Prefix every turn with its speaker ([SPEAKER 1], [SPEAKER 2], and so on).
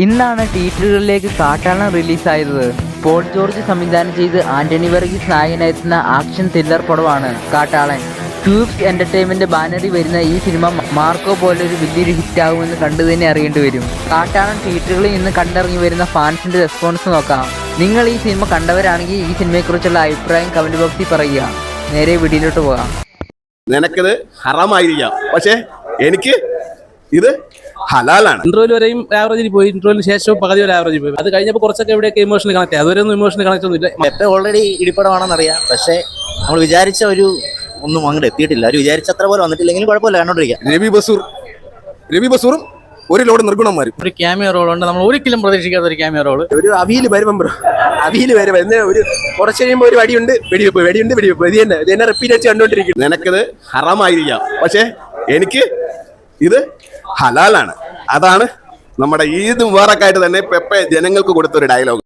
[SPEAKER 1] ഇന്നാണ് തിയേറ്ററുകളിലേക്ക് കാട്ടാളൻ റിലീസായത്. പോൾ ജോർജ് സംവിധാനം ചെയ്ത് ആന്റണി വർഗീസ് നായകനെത്തുന്ന ആക്ഷൻ ത്രില്ലർ പടമാണ് കാട്ടാളൻ. ക്യൂബ്സ് എന്റർടൈൻമെന്റ് ബാനറിൽ വരുന്ന ഈ സിനിമ മാർക്കോ പോലൊരു വലിയൊരു ഹിറ്റാകുമെന്ന് കണ്ടു തന്നെ അറിയേണ്ടി വരും. കാട്ടാളൻ തിയേറ്ററുകളിൽ നിന്ന് കണ്ടിറങ്ങി വരുന്ന ഫാൻസിന്റെ റെസ്പോൺസ് നോക്കാം. നിങ്ങൾ ഈ സിനിമ കണ്ടവരാണെങ്കിൽ ഈ സിനിമയെക്കുറിച്ചുള്ള അഭിപ്രായം കമന്റ് ബോക്സിൽ പറയുക. നേരെ വീഡിയോയിലോട്ട് പോകാം.
[SPEAKER 2] നിനക്കിത് ഹറാമായിരിക്കാം, പക്ഷേ എനിക്ക് ഇത് ഹലാലാണ്.
[SPEAKER 3] ഇൻട്രോയിൽ വരെയും ആവറേജിൽ പോയി, ഇൻട്രോയിന് ശേഷവും പകുതി ഒരു ആവറേജിൽ പോയി. അത് കഴിഞ്ഞപ്പോൾ കുറച്ചൊക്കെ എവിടെയൊക്കെ ഇമോഷണൽ കണക്ട് ആയി. അതുവരെ ഒന്നും ഇമോഷണൽ കണക്ട് ഒന്നും ഇല്ല.
[SPEAKER 4] എപ്പോൾ ഓൾറെഡി ഇടിപ്പടമാണെന്നറിയാം, പക്ഷേ നമ്മൾ വിചാരിച്ച ഒന്നും അങ്ങോട്ട് എത്തിയിട്ടില്ല. അവർ വിചാരിച്ചത്ര പോലെ വന്നിട്ടില്ലെങ്കിലും കുഴപ്പമില്ല, കണ്ടോണ്ടിരിക്കാം.
[SPEAKER 2] രവി ബസൂറും ഒരു ലോഡ് നിർഗുണന്മാരും.
[SPEAKER 3] ഒരു ക്യാമിയോ റോളുണ്ട്, നമ്മൾ ഒരിക്കലും പ്രതീക്ഷിക്കാത്ത ഒരു ക്യാമിയോ റോള്.
[SPEAKER 5] ഒരു അവിയിൽ വരുമ്പം ഒരു കുറച്ച് കഴിയുമ്പോൾ ഒരു വെടിയുണ്ട് വെടിവെപ്പ് ഇത് തന്നെ റിപ്പീറ്റ് അടിച്ച് കണ്ടോണ്ടിരിക്കും.
[SPEAKER 2] നിനക്കിത് ഹറാമായിരിക്കാം, പക്ഷേ എനിക്ക് ഇത് ഹലാലാണ്. അതാണ് നമ്മുടെ ഈദ് മുബാറക്കായിട്ട് തന്നെ പെപ്പെ ജനങ്ങൾക്ക് കൊടുത്തൊരു ഡയലോഗ്.